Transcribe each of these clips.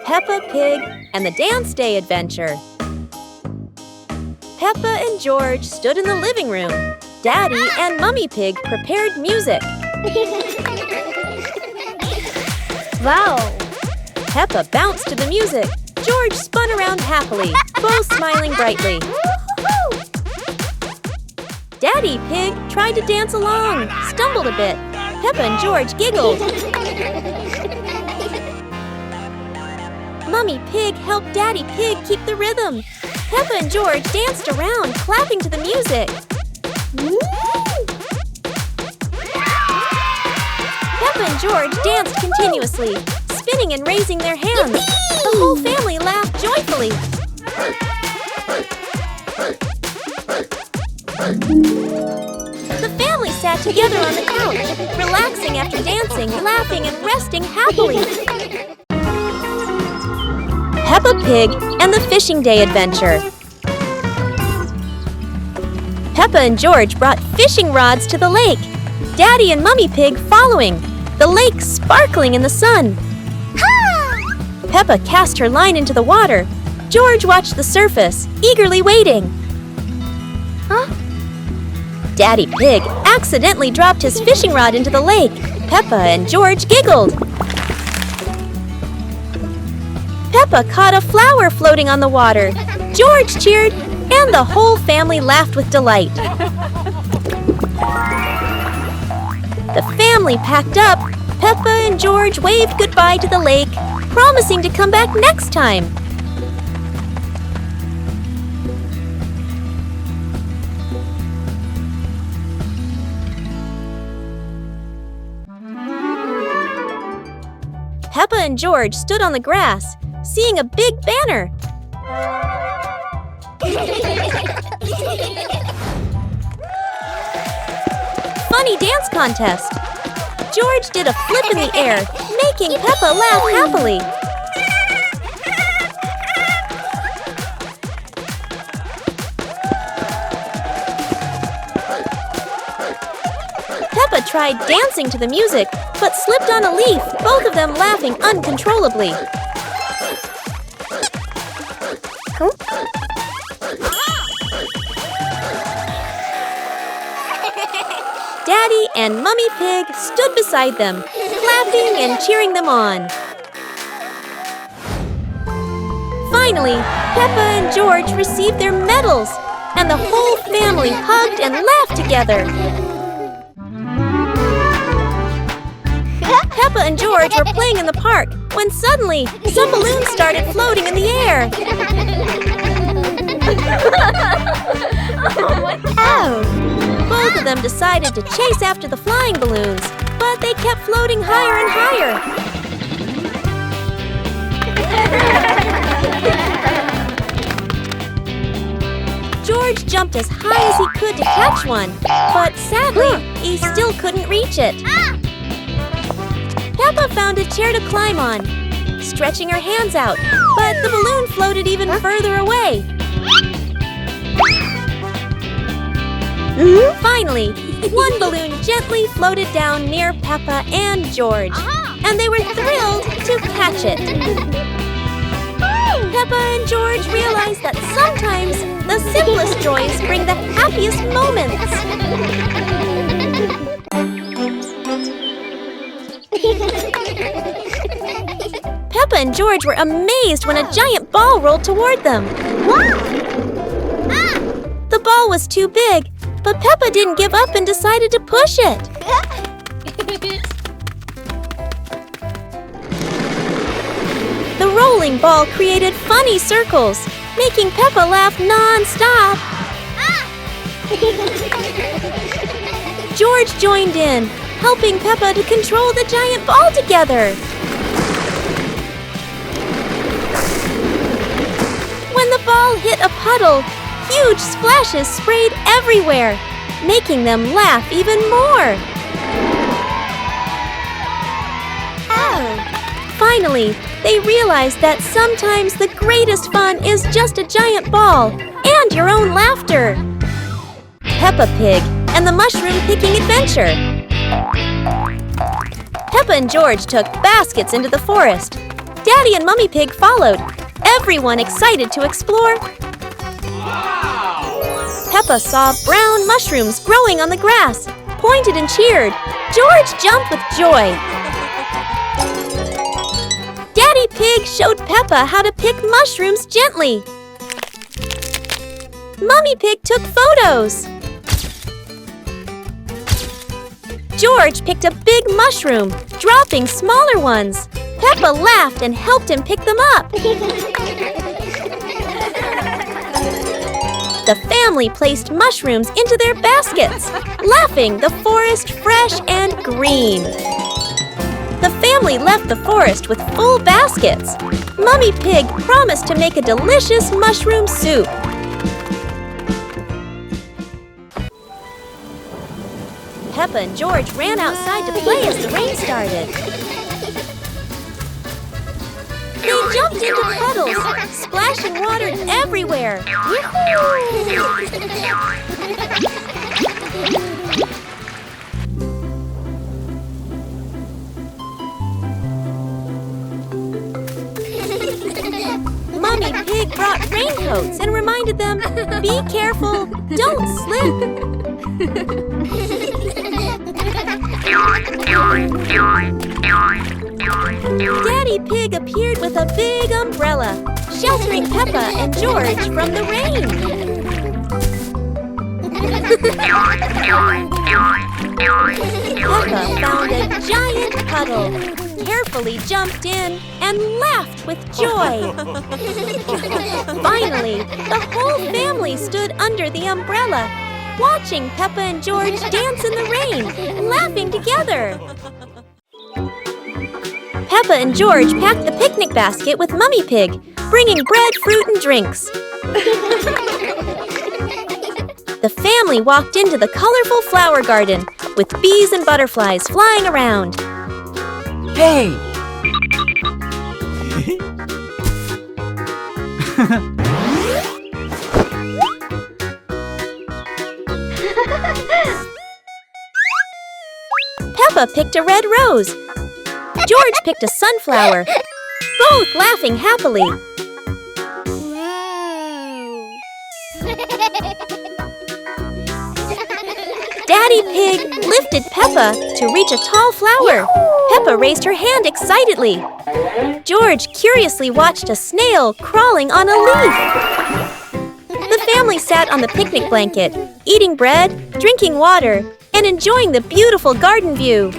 Peppa Pig and the Dance Day Adventure. Peppa and George stood in the living room. Daddy and Mummy Pig prepared music. Wow! Peppa bounced to the music. George spun around happily, both smiling brightly. Daddy Pig tried to dance along, stumbled a bit. Peppa and George giggled. Mummy Pig helped Daddy Pig keep the rhythm. Peppa and George danced around, clapping to the music. Peppa and George danced continuously, spinning and raising their hands. The whole family laughed joyfully. The family sat together on the couch, relaxing after dancing, laughing and resting happily. Peppa Pig and the Fishing Day Adventure. Peppa and George brought fishing rods to the lake. Daddy and Mummy Pig following, the lake sparkling in the sun. Peppa cast her line into the water. George watched the surface, eagerly waiting. Daddy Pig accidentally dropped his fishing rod into the lake. Peppa and George giggled. Peppa caught a flower floating on the water. George cheered, and the whole family laughed with delight. The family packed up. Peppa and George waved goodbye to the lake, promising to come back next time. Peppa and George stood on the grass, seeing a big banner. Funny dance contest. George did a flip in the air, making Peppa laugh happily. Peppa tried dancing to the music, but slipped on a leaf, both of them laughing uncontrollably. Daddy and Mummy Pig stood beside them, clapping and cheering them on. Finally, Peppa and George received their medals, and the whole family hugged and laughed together. Peppa and George were playing in the park when suddenly some balloons started floating in the air. Both of them decided to chase after the flying balloons, but they kept floating higher and higher. George jumped as high as he could to catch one, but sadly, he still couldn't reach it. Peppa found a chair to climb on, stretching her hands out, but the balloon floated even further away. Finally, one balloon gently floated down near Peppa and George, and they were thrilled to catch it. Peppa and George realized that sometimes the simplest joys bring the happiest moments. Peppa and George were amazed when a giant ball rolled toward them. The ball was too big, but Peppa didn't give up and decided to push it. The rolling ball created funny circles, making Peppa laugh non-stop. George joined in, helping Peppa to control the giant ball together. When the ball hit a puddle, huge splashes sprayed everywhere, making them laugh even more. Finally, they realized that sometimes the greatest fun is just a giant ball and your own laughter. Peppa Pig and the Mushroom Picking Adventure. Peppa and George took baskets into the forest. Daddy and Mummy Pig followed, everyone excited to explore. Peppa saw brown mushrooms growing on the grass, pointed and cheered. George jumped with joy. Daddy Pig showed Peppa how to pick mushrooms gently. Mummy Pig took photos. George picked a big mushroom, dropping smaller ones. Peppa laughed and helped him pick them up. The family placed mushrooms into their baskets, laughing the forest fresh and green. The family left the forest with full baskets. Mummy Pig promised to make a delicious mushroom soup. Peppa and George ran outside to play as the rain started. They jumped into puddles, splashing water everywhere. Mummy Pig brought raincoats and reminded them, "Be careful, don't slip." Daddy Pig appeared with a big umbrella, sheltering Peppa and George from the rain. Peppa found a giant puddle, carefully jumped in, and laughed with joy. Finally, the whole family stood under the umbrella, watching Peppa and George dance in the rain, laughing together. Peppa and George packed the picnic basket with Mummy Pig, bringing bread, fruit, and drinks. The family walked into the colorful flower garden with bees and butterflies flying around. Hey! Peppa picked a red rose. George picked a sunflower, both laughing happily. Daddy Pig lifted Peppa to reach a tall flower. Peppa raised her hand excitedly. George curiously watched a snail crawling on a leaf. The family sat on the picnic blanket, eating bread, drinking water, and enjoying the beautiful garden view.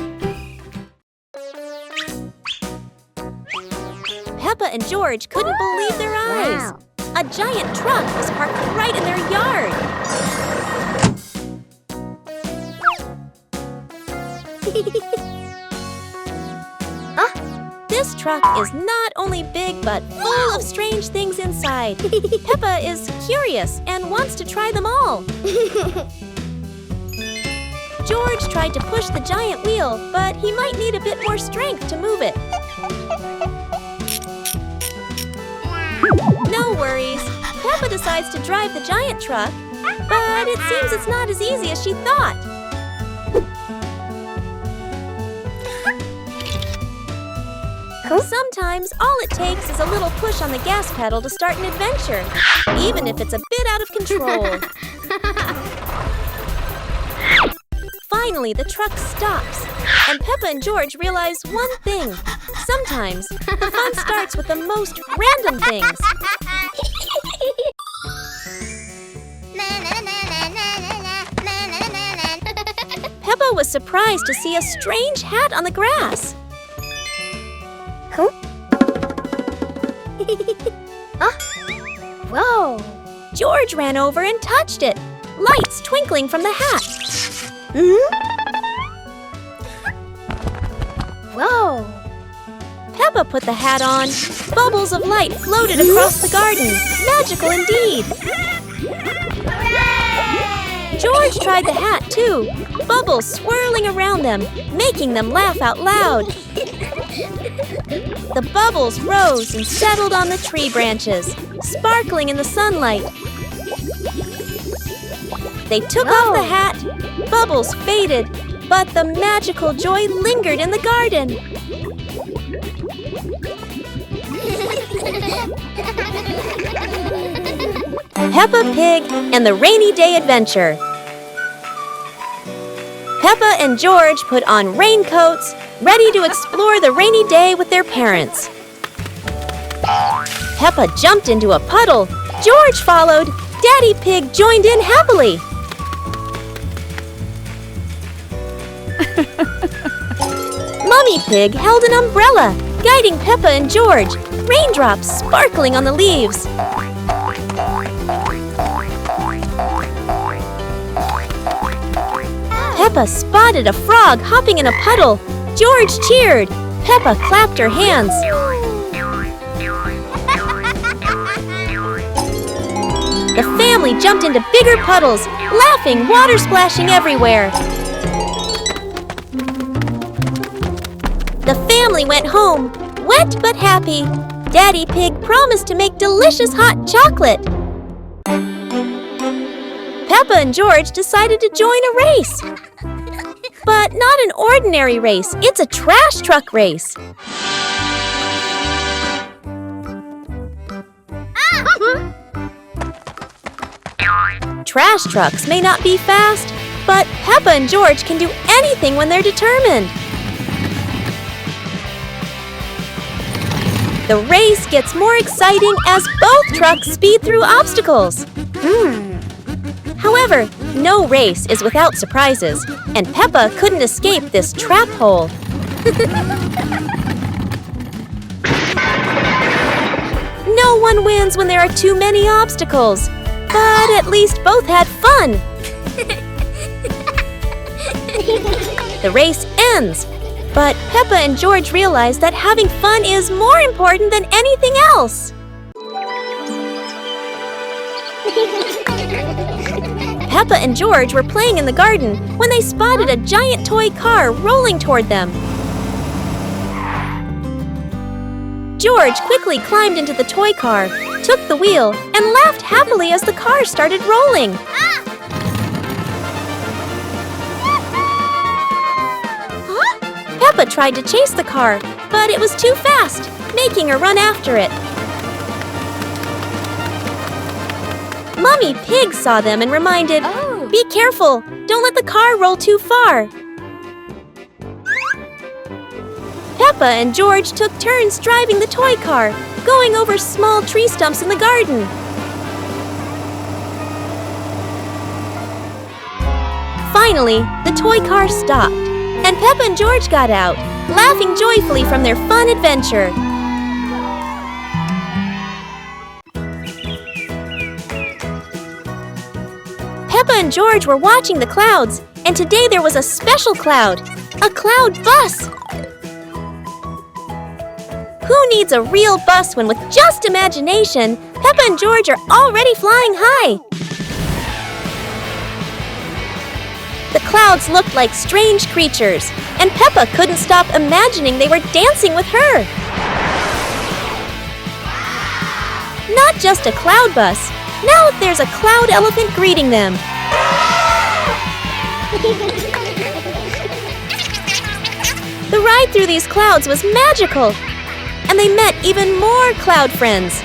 Peppa and George couldn't believe their eyes. Wow. A giant truck was parked right in their yard. This truck is not only big but full of strange things inside. Peppa is curious and wants to try them all. George tried to push the giant wheel, but he might need a bit more strength to move it. No worries. Peppa decides to drive the giant truck, but it seems it's not as easy as she thought. Sometimes all it takes is a little push on the gas pedal to start an adventure, even if it's a bit out of control. Finally, the truck stops, and Peppa and George realize one thing. Sometimes the fun starts with the most random things. Peppa was surprised to see a strange hat on the grass. Huh? Whoa! George ran over and touched it, lights twinkling from the hat. Whoa! Peppa put the hat on. Bubbles of light floated across the garden. Magical indeed. George tried the hat too, bubbles swirling around them, making them laugh out loud. The bubbles rose and settled on the tree branches, sparkling in the sunlight. They took off the hat, bubbles faded, but the magical joy lingered in the garden. Peppa Pig and the Rainy Day Adventure. Peppa and George put on raincoats, ready to explore the rainy day with their parents. Peppa jumped into a puddle. George followed. Daddy Pig joined in happily. Mummy Pig held an umbrella, guiding Peppa and George, raindrops sparkling on the leaves. Peppa spotted a frog hopping in a puddle. George cheered. Peppa clapped her hands. The family jumped into bigger puddles, laughing, water splashing everywhere. The family went home, wet but happy. Daddy Pig promised to make delicious hot chocolate. Peppa and George decided to join a race. But not an ordinary race, it's a trash truck race. Trash trucks may not be fast, but Peppa and George can do anything when they're determined. The race gets more exciting as both trucks speed through obstacles. However, no race is without surprises, and Peppa couldn't escape this trap hole. No one wins when there are too many obstacles, but at least both had fun. The race ends, but Peppa and George realize that having fun is more important than anything else. Peppa and George were playing in the garden when they spotted a giant toy car rolling toward them. George quickly climbed into the toy car, took the wheel, and laughed happily as the car started rolling. Peppa tried to chase the car, but it was too fast, making her run after it. Mummy Pig saw them and reminded, "Be careful, don't let the car roll too far." Peppa and George took turns driving the toy car, going over small tree stumps in the garden. Finally, the toy car stopped, and Peppa and George got out, laughing joyfully from their fun adventure. Peppa and George were watching the clouds, and today there was a special cloud, a cloud bus. Who needs a real bus when with just imagination, Peppa and George are already flying high? The clouds looked like strange creatures, and Peppa couldn't stop imagining they were dancing with her. Not just a cloud bus, now there's a cloud elephant greeting them. The ride through these clouds was magical, and they met even more cloud friends.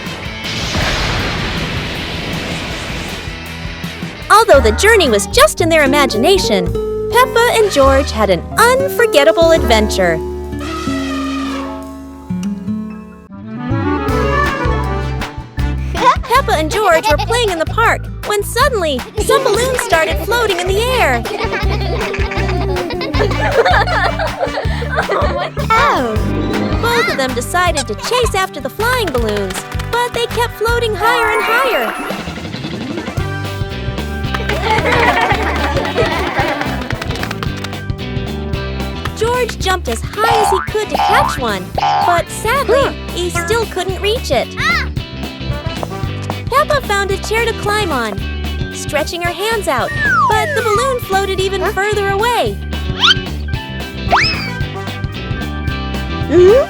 Although the journey was just in their imagination, Peppa and George had an unforgettable adventure. Peppa and George were playing in the park when suddenly some balloons started floating in the air. Both of them decided to chase after the flying balloons, but they kept floating higher and higher. George jumped as high as he could to catch one, but sadly, he still couldn't reach it. Peppa found a chair to climb on, stretching her hands out, but the balloon floated even further away.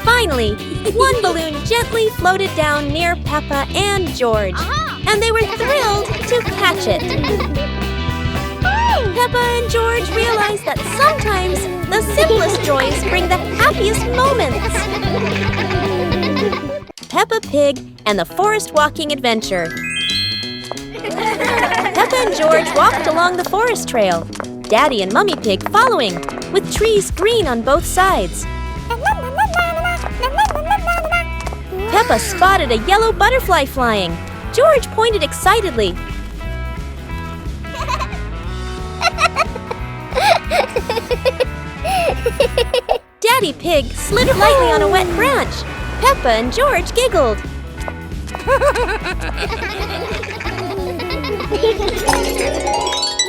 Finally, one balloon gently floated down near Peppa and George, and they were thrilled to catch it. Peppa and George realized that sometimes the simplest joys bring the happiest moments. Peppa Pig and the Forest Walking Adventure. Peppa and George walked along the forest trail, Daddy and Mummy Pig following, with trees green on both sides. Peppa spotted a yellow butterfly flying. George pointed excitedly. Daddy Pig slid lightly on a wet branch. Peppa and George giggled.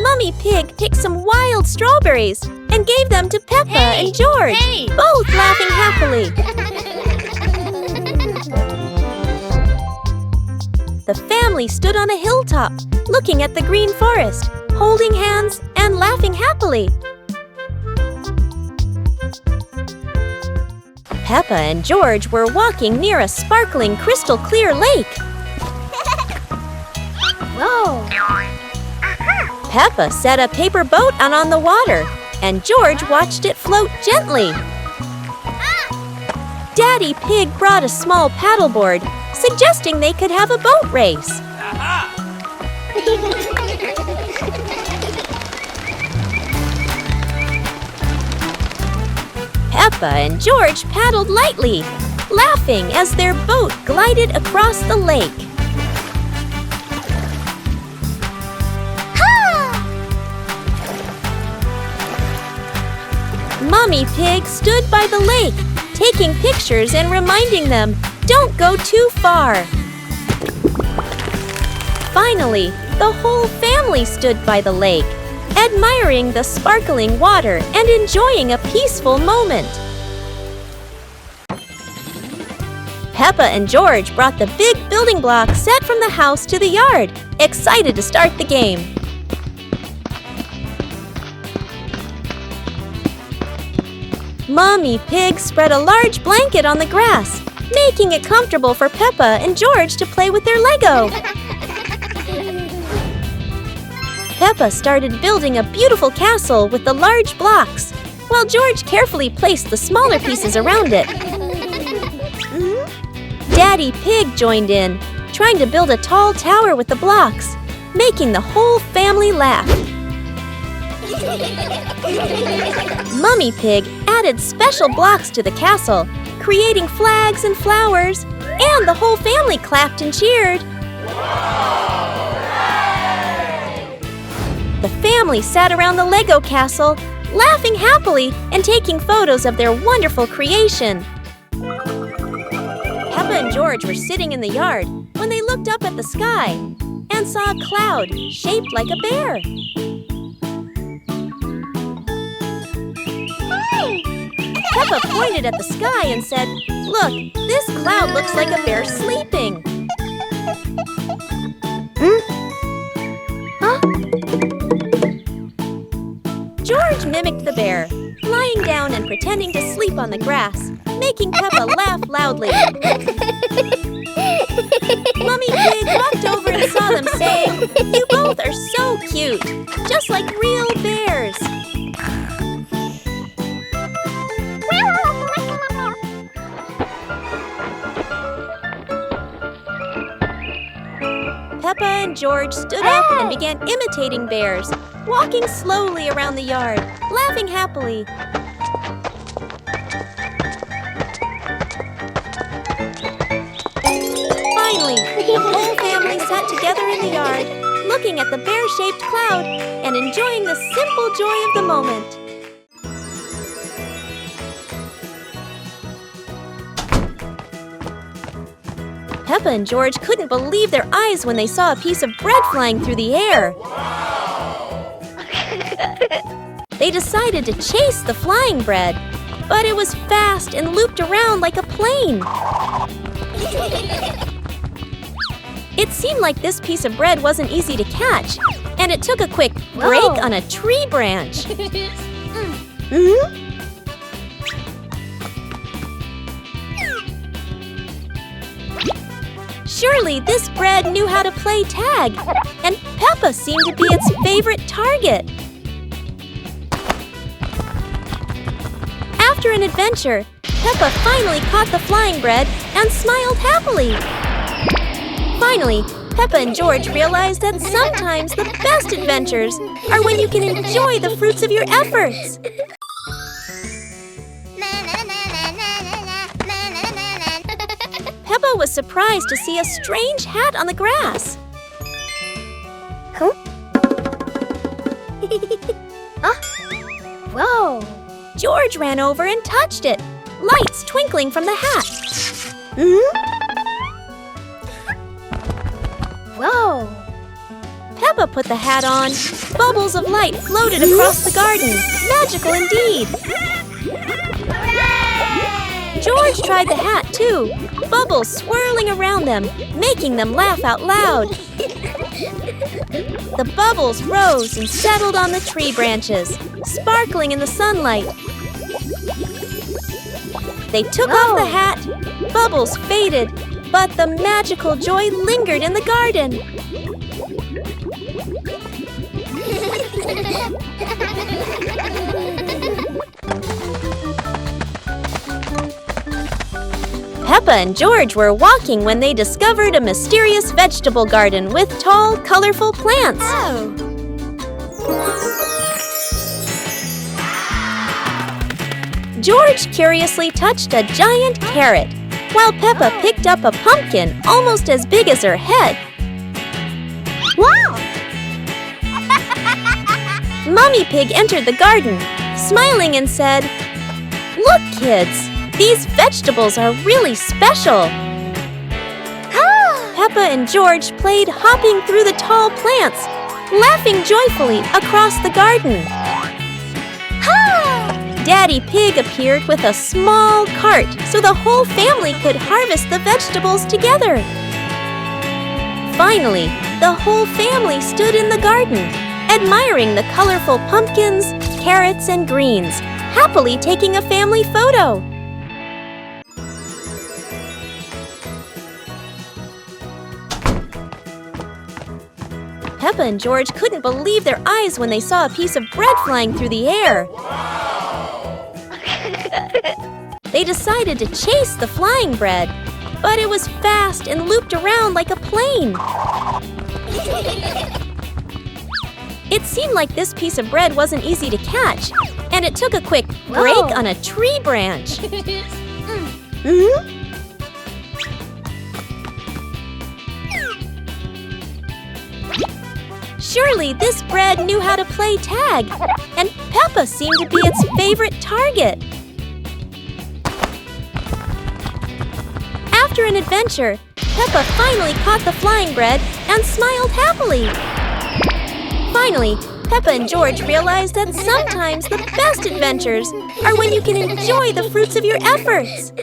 Mummy Pig picked some wild strawberries and gave them to Peppa and George, both laughing happily. The family stood on a hilltop, looking at the green forest, holding hands and laughing happily. Peppa and George were walking near a sparkling crystal-clear lake. Whoa! Peppa set a paper boat out on the water, and George watched it float gently. Daddy Pig brought a small paddleboard, suggesting they could have a boat race. Peppa and George paddled lightly, laughing as their boat glided across the lake. Mummy Pig stood by the lake, taking pictures and reminding them, "Don't go too far." Finally, the whole family stood by the lake, admiring the sparkling water and enjoying a peaceful moment. Peppa and George brought the big building block set from the house to the yard, excited to start the game. Mummy Pig spread a large blanket on the grass, making it comfortable for Peppa and George to play with their Lego. Peppa started building a beautiful castle with the large blocks, while George carefully placed the smaller pieces around it. Daddy Pig joined in, trying to build a tall tower with the blocks, making the whole family laugh. Mummy Pig added special blocks to the castle, creating flags and flowers, and the whole family clapped and cheered. The family sat around the Lego castle, laughing happily and taking photos of their wonderful creation. Peppa and George were sitting in the yard when they looked up at the sky and saw a cloud shaped like a bear. Peppa pointed at the sky and said, "Look, this cloud looks like a bear sleeping." George mimicked the bear, lying down and pretending to sleep on the grass, making Peppa laugh loudly. Mummy Pig walked over and saw them, saying, "You both are so cute, just like real bears." Peppa and George stood up and began imitating bears, walking slowly around the yard, laughing happily. Finally, the whole family sat together in the yard, looking at the bear-shaped cloud and enjoying the simple joy of the moment. Peppa and George couldn't believe their eyes when they saw a piece of bread flying through the air. They decided to chase the flying bread, but it was fast and looped around like a plane. It seemed like this piece of bread wasn't easy to catch, and it took a quick break on a tree branch. Surely this bread knew how to play tag, and Peppa seemed to be its favorite target. After an adventure, Peppa finally caught the flying bread and smiled happily. Finally, Peppa and George realized that sometimes the best adventures are when you can enjoy the fruits of your efforts. Peppa was surprised to see a strange hat on the grass. Huh? Whoa! George ran over and touched it, lights twinkling from the hat. Whoa! Peppa put the hat on. Bubbles of light floated across the garden. Magical indeed. George tried the hat too, bubbles swirling around them, making them laugh out loud. The bubbles rose and settled on the tree branches, sparkling in the sunlight. They took off the hat, bubbles faded, but the magical joy lingered in the garden. Peppa and George were walking when they discovered a mysterious vegetable garden with tall, colorful plants. George curiously touched a giant carrot, while Peppa picked up a pumpkin almost as big as her head. Wow! Mummy Pig entered the garden, smiling and said, "Look, kids, these vegetables are really special." Peppa and George played hopping through the tall plants, laughing joyfully across the garden. Daddy Pig appeared with a small cart so the whole family could harvest the vegetables together. Finally, the whole family stood in the garden, admiring the colorful pumpkins, carrots, and greens, happily taking a family photo. Peppa and George couldn't believe their eyes when they saw a piece of bread flying through the air. They decided to chase the flying bread, but it was fast and looped around like a plane. It seemed like this piece of bread wasn't easy to catch, and it took a quick break on a tree branch. Surely this bread knew how to play tag, and Peppa seemed to be its favorite target. After an adventure, Peppa finally caught the flying bread and smiled happily. Finally, Peppa and George realized that sometimes the best adventures are when you can enjoy the fruits of your efforts.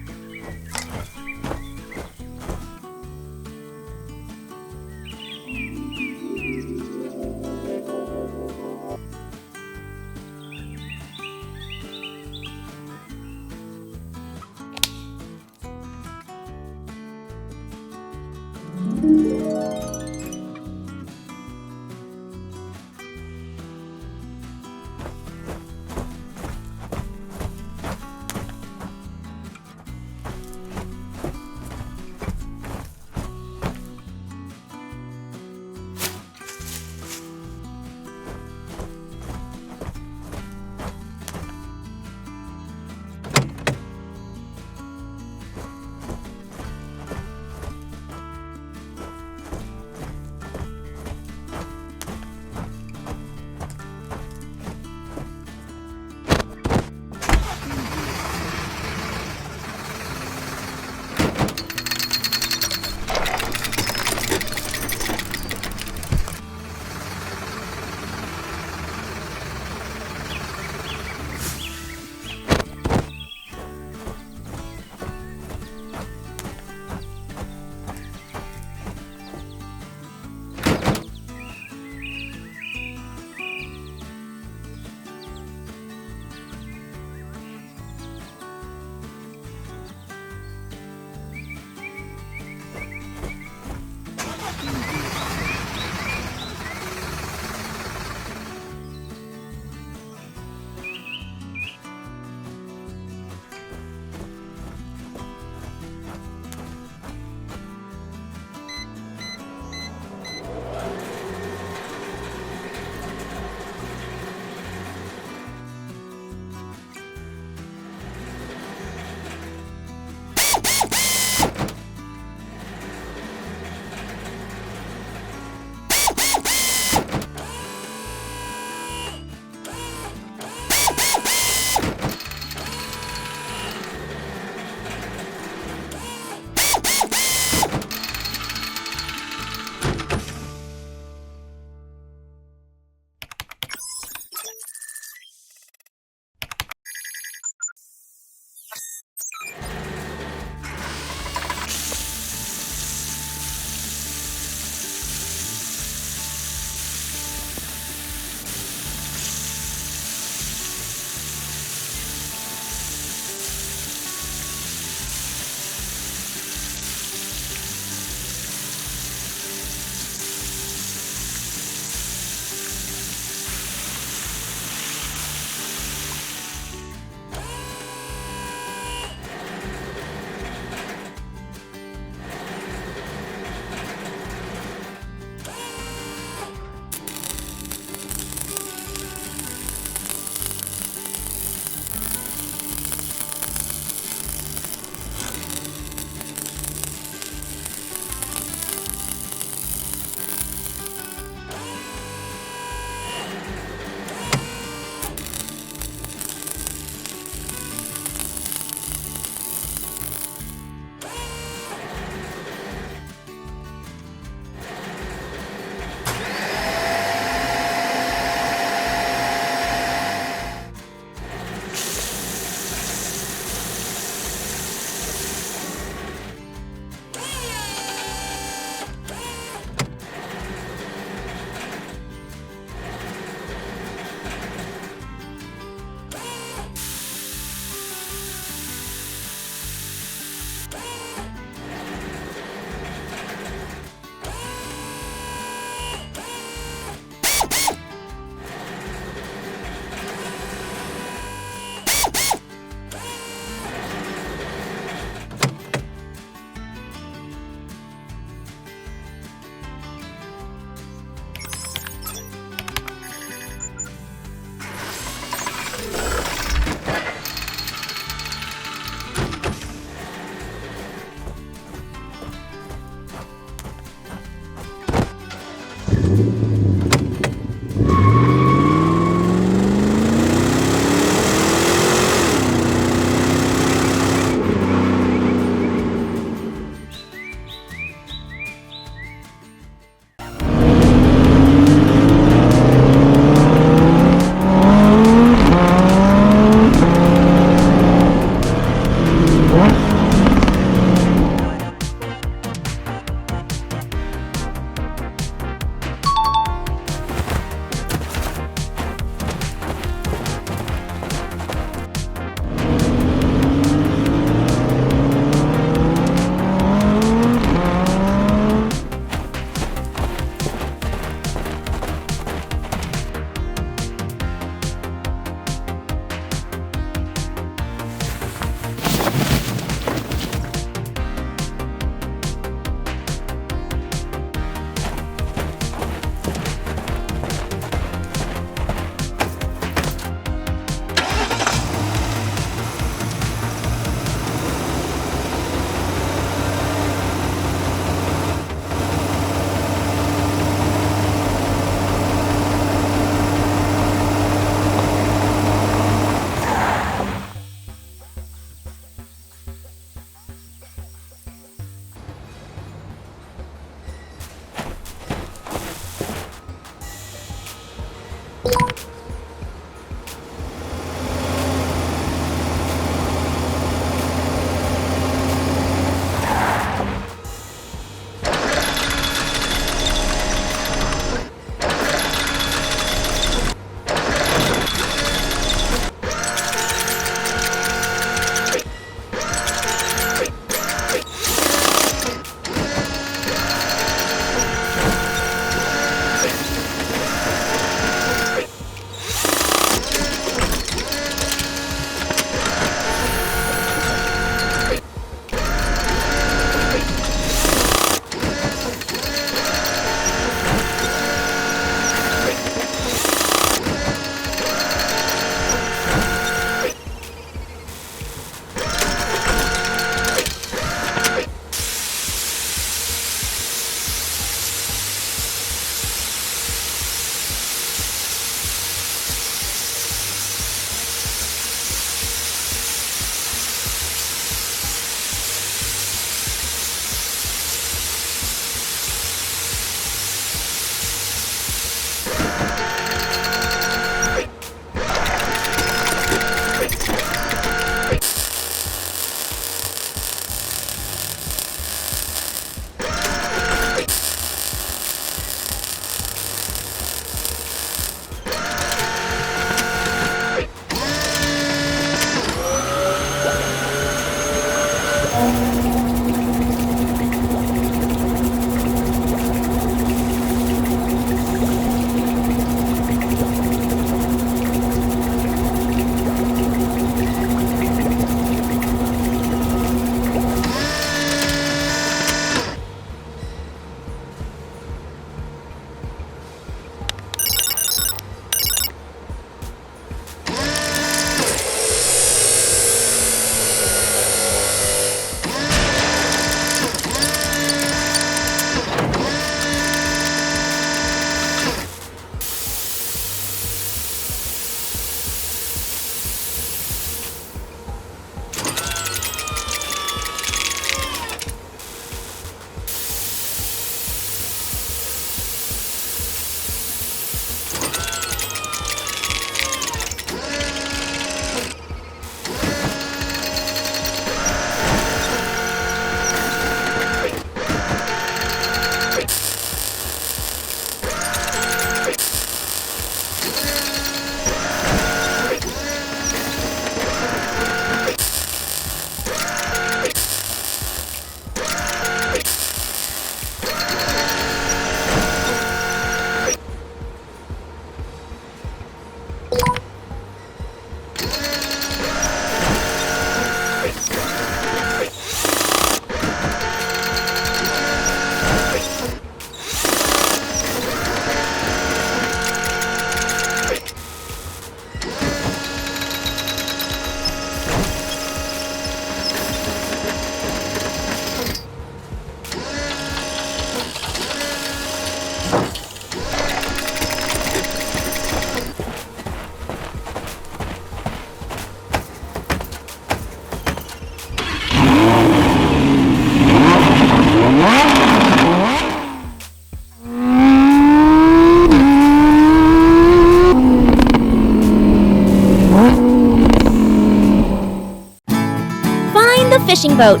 fishing boat.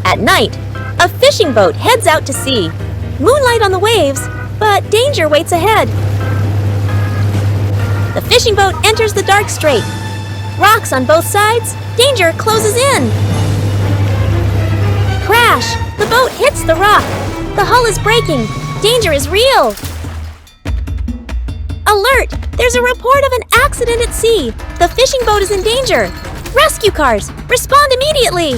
At night, a fishing boat heads out to sea. Moonlight on the waves, but danger waits ahead. The fishing boat enters the dark strait. Rocks on both sides, danger closes in. Crash! The boat hits the rock. The hull is breaking. Danger is real. Alert! There's a report of an accident at sea. The fishing boat is in danger. Rescue cars, respond immediately.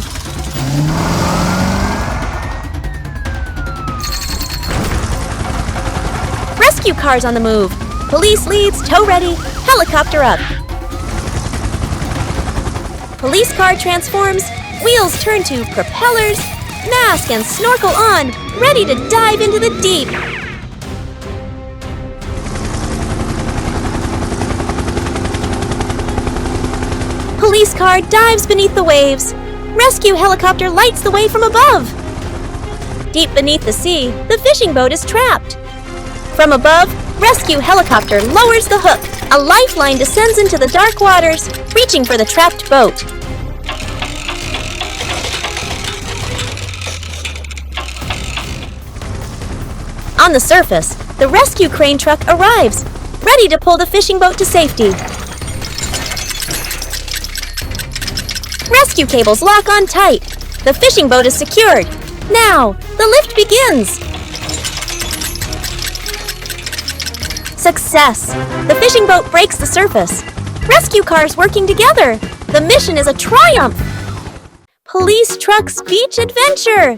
Rescue cars on the move. Police leads, tow ready, helicopter up. Police car transforms, wheels turn to propellers, mask and snorkel on, ready to dive into the deep. Police car dives beneath the waves. Rescue helicopter lights the way from above. Deep beneath the sea, the fishing boat is trapped. From above, rescue helicopter lowers the hook. A lifeline descends into the dark waters, reaching for the trapped boat. On the surface, the rescue crane truck arrives, ready to pull the fishing boat to safety. Rescue cables lock on tight. The fishing boat is secured. Now, the lift begins. Success! The fishing boat breaks the surface. Rescue cars working together. The mission is a triumph. Police Truck's Beach Adventure.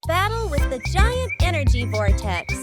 Battle with the giant energy vortex.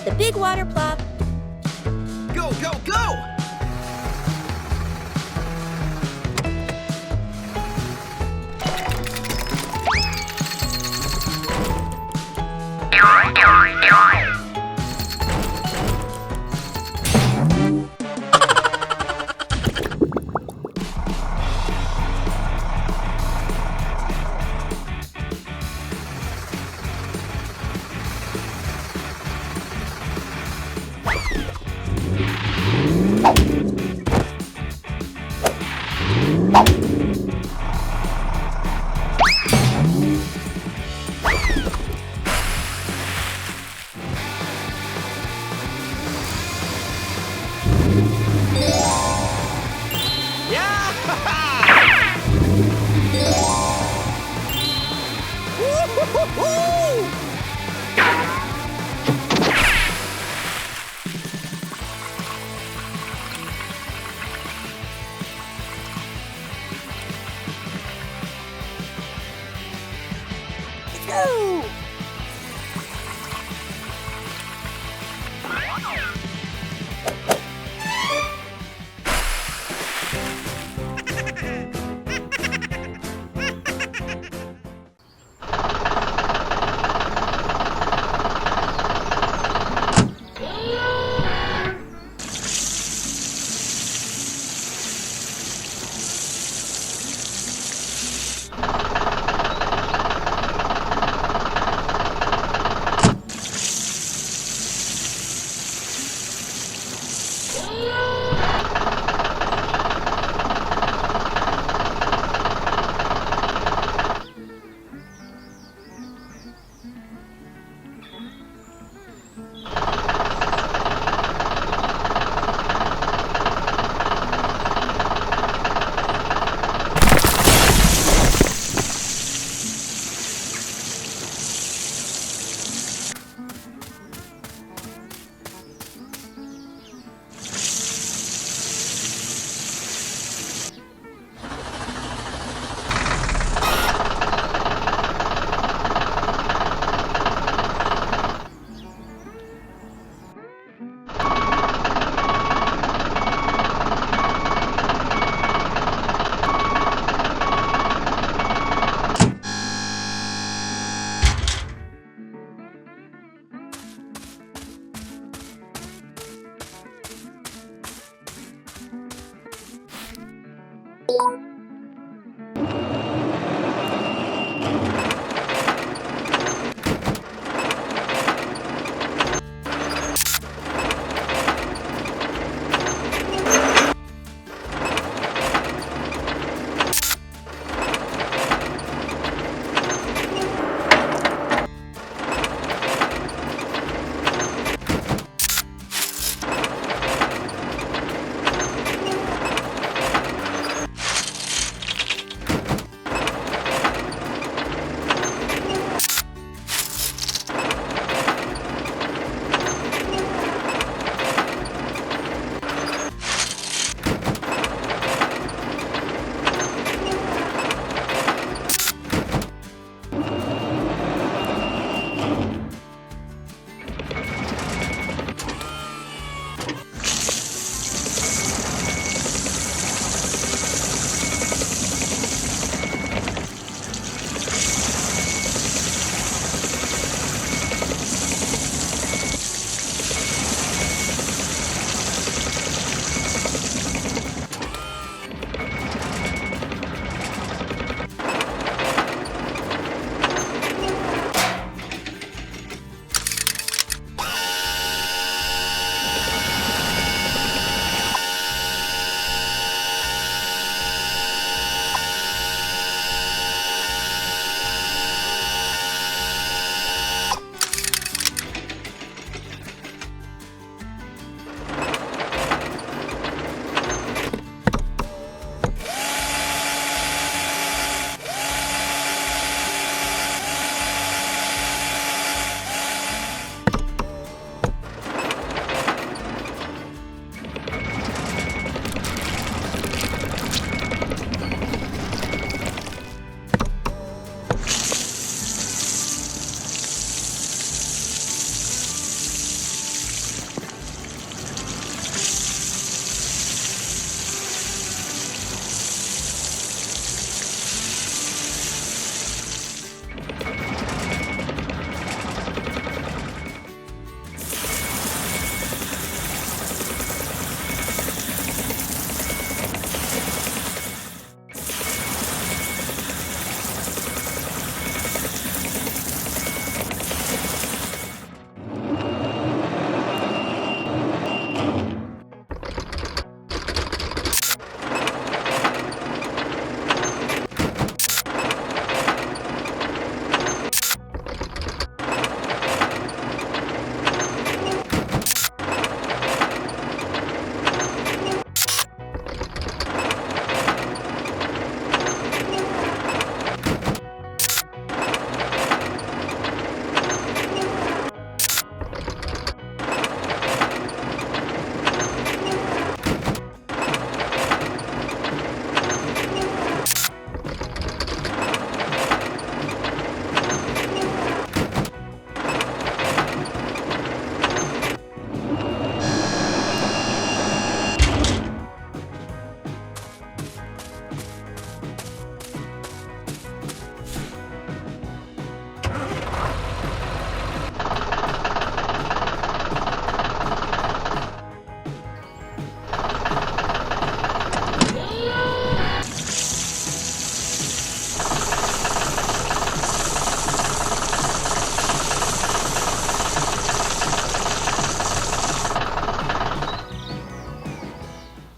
The big water plop. Go, go, go!